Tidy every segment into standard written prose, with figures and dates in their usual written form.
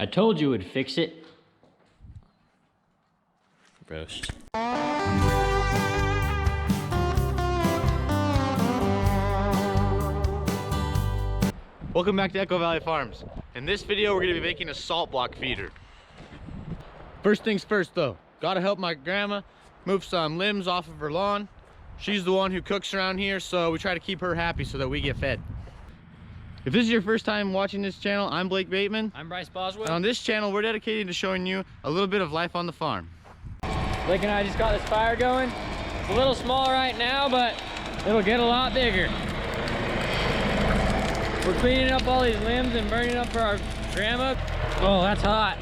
I told you it would fix it. Roast. Welcome back to Echo Valley Farms. In this video, we're gonna be making a salt block feeder. First things first though, gotta help my grandma move some limbs off of her lawn. She's the one who cooks around here, so we try to keep her happy so that we get fed. If this is your first time watching this channel, I'm Blake Bateman. I'm Bryce Boswell. And on this channel, we're dedicated to showing you a little bit of life on the farm. Blake and I just got this fire going. It's a little small right now, but it'll get a lot bigger. We're cleaning up all these limbs and burning up for our grandma. Oh, that's hot.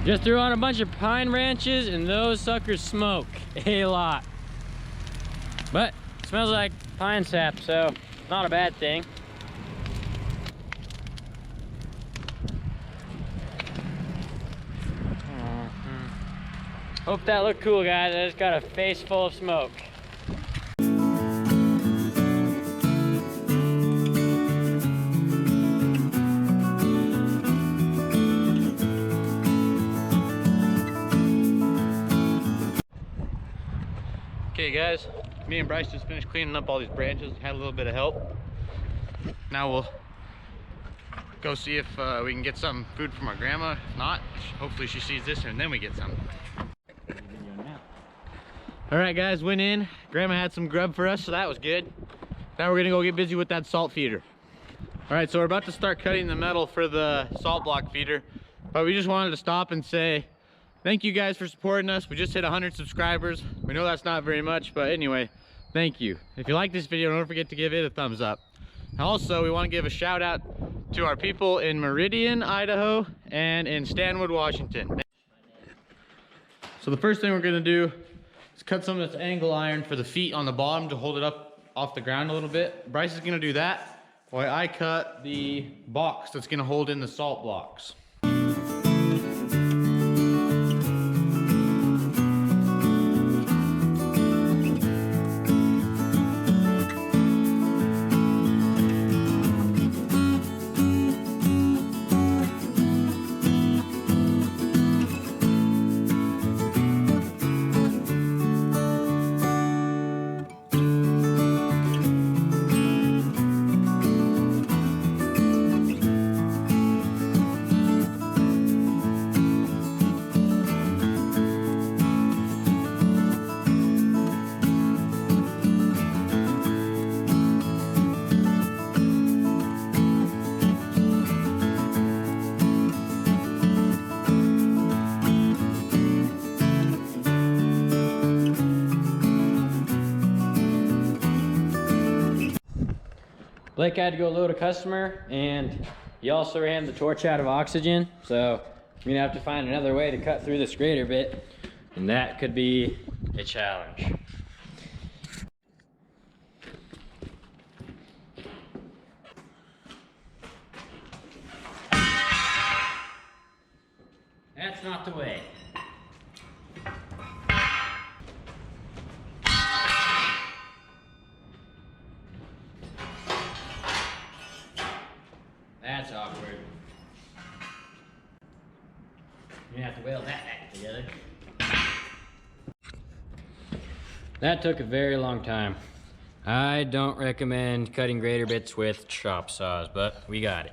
Just threw on a bunch of pine branches and those suckers smoke a lot. But it smells like pine sap, so not a bad thing. Hope that looked cool, guys. I just got a face full of smoke. Okay guys, me and Bryce just finished cleaning up all these branches, had a little bit of help. Now we'll go see if we can get some food from our grandma. If not, hopefully she sees this and then we get some. All right guys, went in. Grandma had some grub for us, so that was good. Now we're gonna go get busy with that salt feeder. All right, so we're about to start cutting the metal for the salt block feeder, but we just wanted to stop and say, thank you guys for supporting us. We just hit 100 subscribers. We know that's not very much, but anyway, thank you. If you like this video, don't forget to give it a thumbs up. Also, we want to give a shout out to our people in Meridian, Idaho, and in Stanwood, Washington. So the first thing we're gonna do is cut some of this angle iron for the feet on the bottom to hold it up off the ground a little bit. Bryce is gonna do that while I cut the box that's gonna hold in the salt blocks. Blake had to go load a customer, and he also ran the torch out of oxygen, so we're gonna have to find another way to cut through this grater bit, and that could be a challenge. That's not the way. That's awkward. You're gonna have to weld that back together. That took a very long time. I don't recommend cutting grater bits with chop saws, but we got it.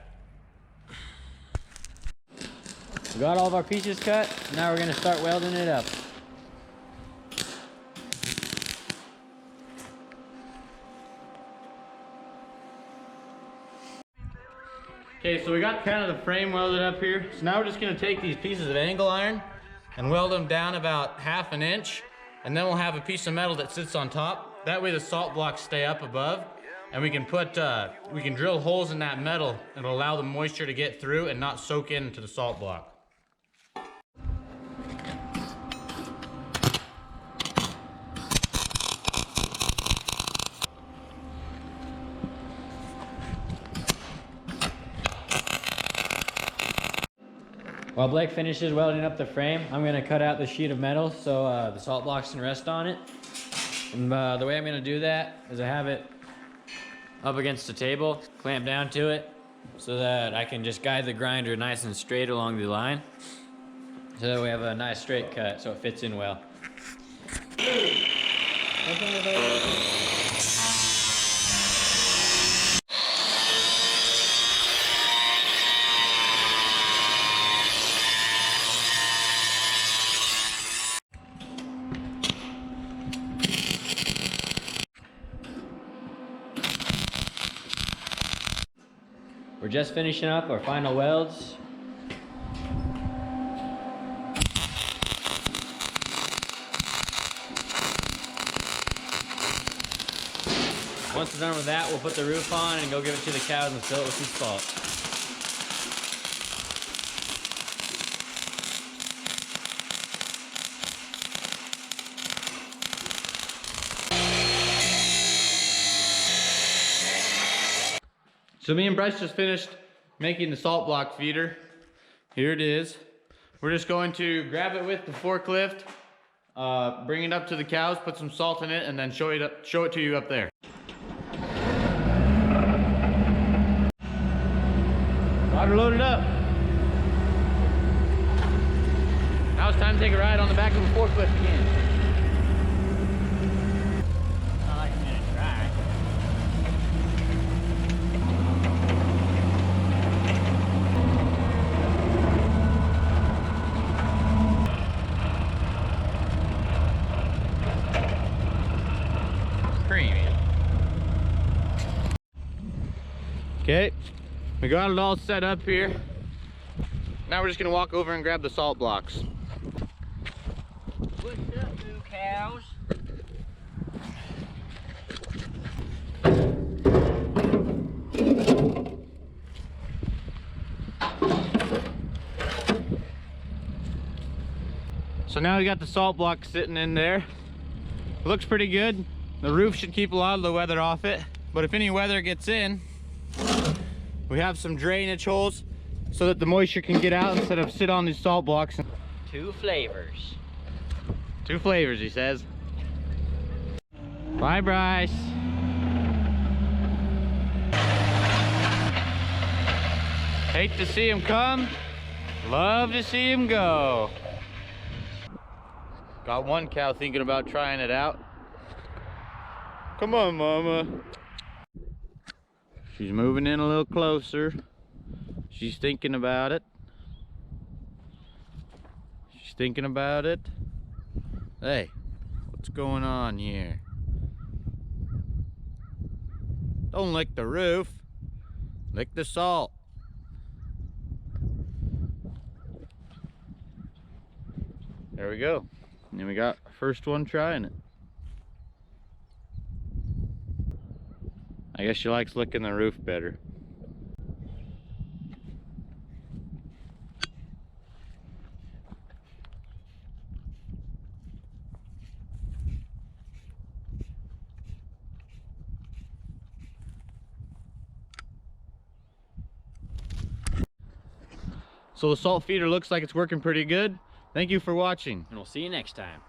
We got all of our pieces cut. Now we're gonna start welding it up. Okay, so we got kind of the frame welded up here. So now we're just gonna take these pieces of angle iron and weld them down about 1/2 inch and then we'll have a piece of metal that sits on top. That way the salt blocks stay up above, and we can drill holes in that metal. It'll allow the moisture to get through and not soak into the salt block. While Blake finishes welding up the frame, I'm gonna cut out the sheet of metal so the salt blocks can rest on it. And the way I'm gonna do that is I have it up against the table, clamp down to it, so that I can just guide the grinder nice and straight along the line. So that we have a nice straight cut so it fits in well. We're just finishing up our final welds. Once we're done with that, we'll put the roof on and go give it to the cows and fill it with some salt. So me and Bryce just finished making the salt block feeder. Here it is. We're just going to grab it with the forklift, bring it up to the cows, put some salt in it, and then show it to you up there. Water loaded up. Now it's time to take a ride on the back of the forklift again. Okay, we got it all set up here. Now we're just gonna walk over and grab the salt blocks. What's up, new cows? So now we got the salt block sitting in there. It looks pretty good. The roof should keep a lot of the weather off it, but if any weather gets in, we have some drainage holes so that the moisture can get out instead of sit on these salt blocks. Two flavors. Two flavors, he says. Bye, Bryce. Hate to see him come, love to see him go. Got one cow thinking about trying it out. Come on, mama. She's moving in a little closer. She's thinking about it. She's thinking about it. Hey, what's going on here? Don't lick the roof. Lick the salt. There we go. And then we got our first one trying it. I guess she likes licking the roof better. So the salt feeder looks like it's working pretty good. Thank you for watching. And we'll see you next time.